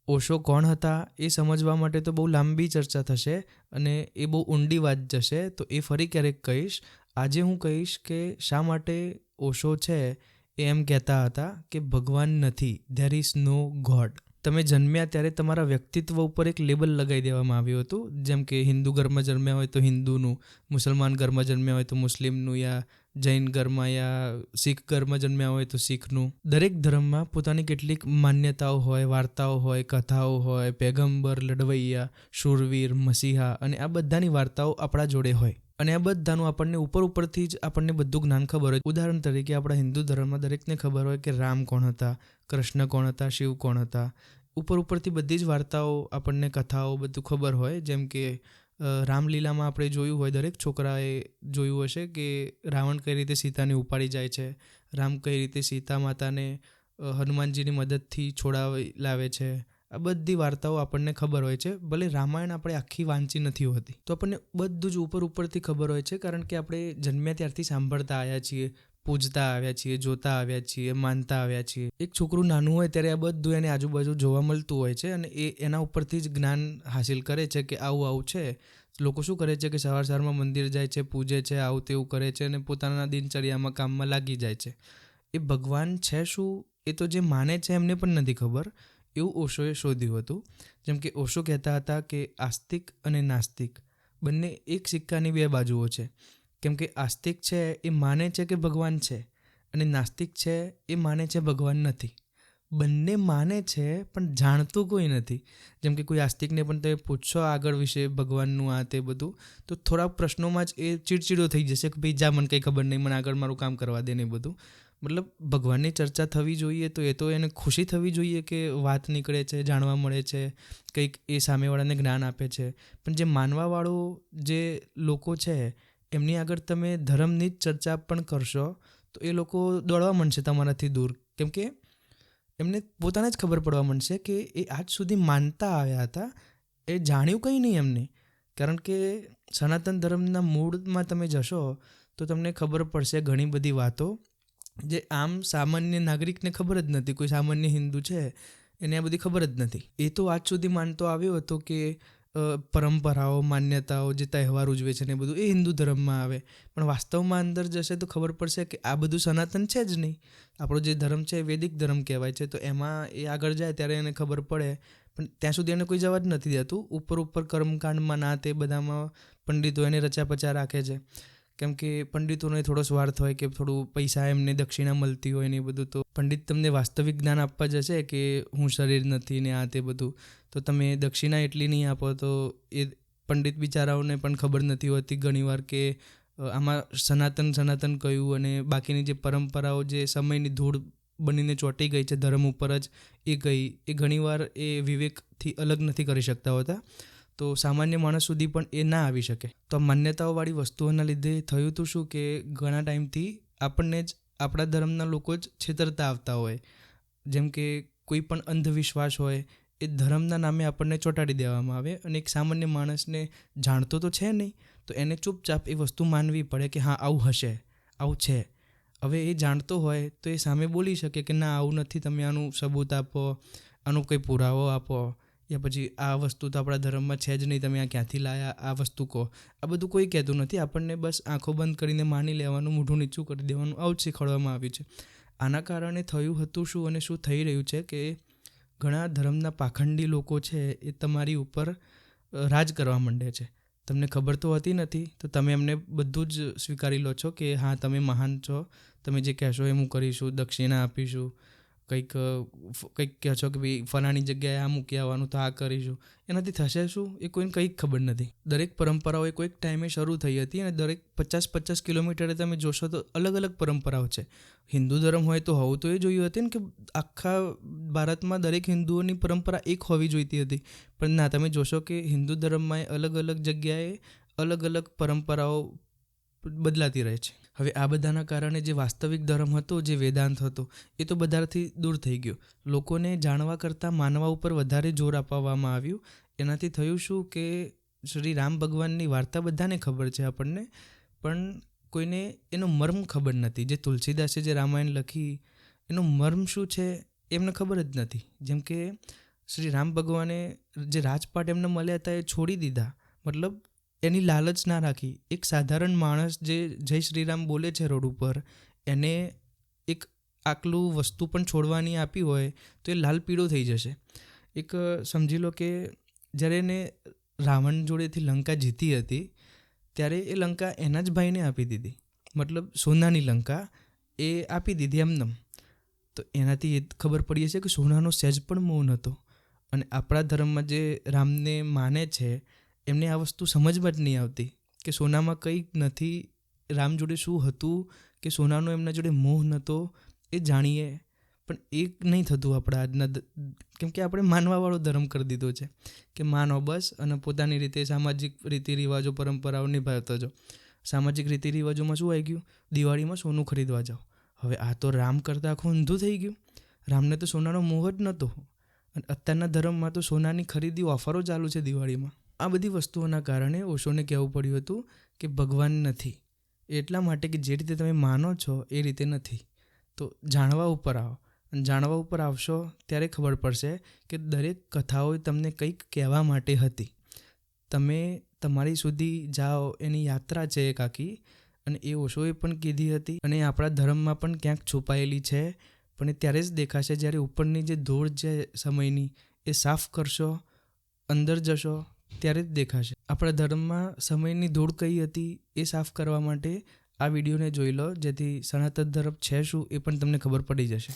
ઓશો કોણ હતા એ સમજવા માટે તો બહુ લાંબી ચર્ચા થશે અને એ બહુ ઊંડી વાત જશે, તો એ ફરી ક્યારેક કહીશ. આજે હું કહીશ કે શા માટે ઓશો છે એ એમ કહેતા હતા કે ભગવાન નથી, ધેર ઇઝ નો ગોડ. તમે જન્મ્યા ત્યારે તમારા વ્યક્તિત્વ ઉપર એક લેબલ લગાવી દેવામાં આવ્યું હતું, જેમ કે હિન્દુ ઘરમાં જન્મ્યા હોય તો હિન્દુનું, મુસલમાન ઘરમાં જન્મ્યા હોય તો મુસ્લિમનું, યા જૈન ઘરમાં યા શીખ ઘરમાં જન્મ્યા હોય તો શીખનું. દરેક ધર્મમાં પોતાની કેટલીક માન્યતાઓ હોય, વાર્તાઓ હોય, કથાઓ હોય, પેગમ્બર, લડવૈયા, શૂરવીર, મસીહા, અને આ બધાની વાર્તાઓ આપણા જોડે હોય. અને આ બધાનું આપણને ઉપરથી જ આપણને બધું જ્ઞાન ખબર હોય. ઉદાહરણ તરીકે આપણા હિન્દુ ધર્મમાં દરેકને ખબર હોય કે રામ કોણ હતા, કૃષ્ણ કોણ હતા, શિવ કોણ હતા. ઉપરથી બધી જ વાર્તાઓ આપણને, કથાઓ બધું ખબર હોય. જેમ કે રામલીલામાં આપણે જોયું હોય, દરેક છોકરાએ જોયું હશે કે રાવણ કઈ રીતે સીતાને ઉપાડી જાય છે, રામ કઈ રીતે સીતા માતાને હનુમાનજીની મદદથી છોડાવી લાવે છે. આ બધી વાર્તાઓ આપણને ખબર હોય છે. ભલે રામાયણ આપણે આખી વાંચી નથી હોતી, તો આપણને બધું જ ઉપરથી ખબર હોય છે, કારણ કે આપણે જન્મ્યા ત્યારથી સાંભળતા આવ્યા છીએ, પૂજતા આવ્યા છીએ, જોતા આવ્યા છીએ, માનતા આવ્યા છીએ. એક છોકરું નાનું હોય ત્યારે આ બધું એને આજુબાજુ જોવા મળતું હોય છે અને એ એના ઉપરથી જ જ્ઞાન હાસિલ કરે છે કે આવું આવું છે. લોકો શું કરે છે કે સવારમાં મંદિર જાય છે, પૂજે છે, આવું તેવું કરે છે અને પોતાના દિનચર્યામાં, કામમાં લાગી જાય છે. એ ભગવાન છે શું એ તો જે માને છે એમને પણ નથી ખબર. એવું ઓશોએ શોધ્યું હતું. જેમ કે ઓશો કહેતા હતા કે આસ્તિક અને નાસ્તિક બંને એક સિક્કાની બે બાજુઓ છે. કેમ કે આસ્તિક છે એ માને છે કે ભગવાન છે, અને નાસ્તિક છે એ માને છે ભગવાન નથી. બંને માને છે પણ જાણતું કોઈ નથી. જેમ કે કોઈ આસ્તિકને પણ તમે પૂછશો આગળ વિશે, ભગવાનનું આ તે બધું, તો થોડા પ્રશ્નોમાં જ એ ચીડચીડો થઈ જશે કે ભાઈ જા, મને કંઈ ખબર નહીં, મને આગળ મારું કામ કરવા દે ને બધું. મતલબ ભગવાનની ચર્ચા થવી જોઈએ તો એ તો એને ખુશી થવી જોઈએ કે વાત નીકળે છે, જાણવા મળે છે, કંઈક એ સામેવાળાને જ્ઞાન આપે છે. પણ જે માનવાવાળો જે લોકો છે એમની આગળ તમે ધર્મની જ ચર્ચા પણ કરશો તો એ લોકો દોડવા માંડશે તમારાથી દૂર. કેમ કે એમને પોતાને જ ખબર પડવા માંડશે કે એ આજ સુધી માનતા આવ્યા હતા, એ જાણ્યું કંઈ નહીં એમને. કારણ કે સનાતન ધર્મના મૂળમાં તમે જશો તો તમને ખબર પડશે ઘણી બધી વાતો જે આમ સામાન્ય નાગરિકને ખબર જ નથી. કોઈ સામાન્ય હિન્દુ છે એને આ બધી ખબર જ નથી. એ તો આજ સુધી માનતો આવ્યો હતો કે પરંપરાઓ, માન્યતાઓ, જે તહેવાર ઉજવે છે ને બધું એ હિન્દુ ધર્મમાં આવે. પણ વાસ્તવમાં અંદર જશે તો ખબર પડશે કે આ બધું સનાતન છે જ નહીં. આપણો જે ધર્મ છે એ વૈદિક ધર્મ કહેવાય છે. તો એમાં એ આગળ જાય ત્યારે એને ખબર પડે, પણ ત્યાં સુધી એને કોઈ જવા જ નથી દેતું. ઉપર કર્મકાંડમાં ના તે બધામાં પંડિતો એને રચાપચા રાખે છે. કેમ કે પંડિતોને થોડો સ્વાર્થ હોય કે થોડું પૈસા એમને દક્ષિણા મળતી હોય ને એ બધું. તો પંડિત તમને વાસ્તવિક જ્ઞાન આપવા જશે કે હું શરીર નથી ને આ તે બધું, તો તમે દક્ષિણા એટલી નહીં આપો તો એ પંડિત બિચારાઓને પણ ખબર નથી હોતી ઘણીવાર કે આમાં સનાતન કયું અને બાકીની જે પરંપરાઓ જે સમયની ધૂળ બનીને ચોંટી ગઈ છે ધર્મ ઉપર જ, એ ગઈ, એ ઘણીવાર એ વિવેકથી અલગ નથી કરી શકતા હોતા. તો સામાન્ય માણસ સુધી પણ એ ના આવી શકે. તો માન્યતાઓવાળી વસ્તુઓના લીધે થયું હતું શું કે ઘણા ટાઈમથી આપણને જ આપણા ધર્મના લોકો જ છેતરતા આવતા હોય. જેમ કે કોઈ પણ અંધવિશ્વાસ હોય એ ધર્મના નામે આપણને ચોંટાડી દેવામાં આવે, અને એક સામાન્ય માણસને જાણતો તો છે નહીં, તો એને ચૂપચાપ એ વસ્તુ માનવી પડે કે હા આવું હશે, આવું છે. હવે એ જાણતો હોય તો એ સામે બોલી શકે કે ના આવું નથી, તમે આનું સબૂત આપો, આનો કંઈ પુરાવો આપો, યા પછી આ વસ્તુ તો આપણા ધર્મમાં છે જ નહીં, તમે આ ક્યાંથી લાયા, આ વસ્તુ કહો. આ બધું કોઈ કહેતું નથી. આપણને બસ આંખો બંધ કરીને માની લેવાનું, મોઢું નીચું કરી દેવાનું, આવું જ શીખવાડવામાં આવ્યું છે. આના કારણે થયું હતું શું અને શું થઈ રહ્યું છે કે ઘણા ધર્મના પાખંડી લોકો છે એ તમારી ઉપર રાજ કરવા માંડે છે. તમને ખબર તો હોતી નથી, તો તમે એમને બધું જ સ્વીકારી લો છો કે હા તમે મહાન છો, તમે જે કહેશો એ હું કરીશું, દક્ષિણા આપીશું, કંઈક કહો છો કે ભાઈ ફલાણી જગ્યાએ આ મૂકી આવવાનું તો આ કરીશું. એનાથી થશે શું એ કોઈને કંઈ ખબર નથી. દરેક પરંપરાઓ કોઈક ટાઈમે શરૂ થઈ હતી અને દરેક 50-50 કિલોમીટરે તમે જોશો તો અલગ અલગ પરંપરાઓ છે. હિન્દુ ધર્મ હોય તો હોવું તો એ જોયું હતું ને કે આખા ભારતમાં દરેક હિન્દુઓની પરંપરા એક હોવી જોઈતી હતી. પણ ના, તમે જોશો કે હિન્દુ ધર્મમાં અલગ અલગ જગ્યાએ અલગ અલગ પરંપરાઓ બદલાતી રહે છે. હવે આ બધાના કારણે જે વાસ્તવિક ધર્મ હતો, જે વેદાંત હતો, એ તો બધાથી દૂર થઈ ગયો. લોકોને જાણવા કરતાં માનવા ઉપર વધારે જોર આપવામાં આવ્યું. એનાથી થયું શું કે શ્રી રામ ભગવાનની વાર્તા બધાને ખબર છે આપણને, પણ કોઈને એનો મર્મ ખબર નથી. જે તુલસીદાસે જે રામાયણ લખી એનો મર્મ શું છે એમને ખબર જ નથી. જેમ કે શ્રી રામ ભગવાને જે રાજપાટ એમને મળ્યા હતા એ છોડી દીધા, મતલબ એની લાલચ ના રાખી. એક સાધારણ માણસ જે જય શ્રીરામ બોલે છે રોડ ઉપર, એને એક આટલું વસ્તુ પણ છોડવાની આપી હોય તો એ લાલ પીળો થઈ જશે. એક સમજી લો કે જ્યારે એને રાવણ જોડેથી લંકા જીતી હતી ત્યારે એ લંકા એના જ ભાઈને આપી દીધી, મતલબ સોનાની લંકા એ આપી દીધી એમનેમ. તો એનાથી એ ખબર પડી છે કે સોનાનો સહેજ પણ મોહ નહોતો. અને આપણા ધર્મમાં જે રામને માને છે એમને આ વસ્તુ સમજમાં જ નહીં આવતી કે સોનામાં કંઈ નથી, રામ જોડે શું હતું કે સોનાનો એમના જોડે મોહ નહોતો એ જાણીએ. પણ એ નહીં થતું આપણા આજના, કેમ કે આપણે માનવાવાળો ધર્મ કરી દીધો છે કે માનો બસ અને પોતાની રીતે સામાજિક રીતિ રિવાજો પરંપરાઓ નિભાવતા જાઓ. સામાજિક રીતિ રિવાજોમાં શું આવી ગયું? દિવાળીમાં સોનું ખરીદવા જાઓ. હવે આ તો રામ કરતાં આખું ઊંધું થઈ ગયું. રામને તો સોનાનો મોહ જ નહોતો અને અત્યારના ધર્મમાં તો સોનાની ખરીદી ઓફરો ચાલુ છે દિવાળીમાં. આ બધી વસ્તુઓના કારણે ઓશોને કહેવું પડ્યું હતું કે ભગવાન નથી, એટલા માટે કે જે રીતે તમે માનો છો એ રીતે નથી. તો જાણવા ઉપર આવો, અને જાણવા ઉપર આવશો ત્યારે ખબર પડશે કે દરેક કથાઓ તમને કંઈક કહેવા માટે હતી. તમે તમારી સુધી જાઓ એની યાત્રા છે એક આખી, અને એ ઓશોએ પણ કીધી હતી અને આપણા ધર્મમાં પણ ક્યાંક છુપાયેલી છે. પણ એ ત્યારે જ દેખાશે જ્યારે ઉપરની જે ધૂળ છે સમયની એ સાફ કરશો, અંદર જશો ત્યારે જ દેખાશે. આપણા ધર્મમાં સમયની ધૂળ કઈ હતી એ સાફ કરવા માટે આ વિડીયોને જોઈ લો, જેથી સનાતન ધર્મ છે શું એ પણ તમને ખબર પડી જશે.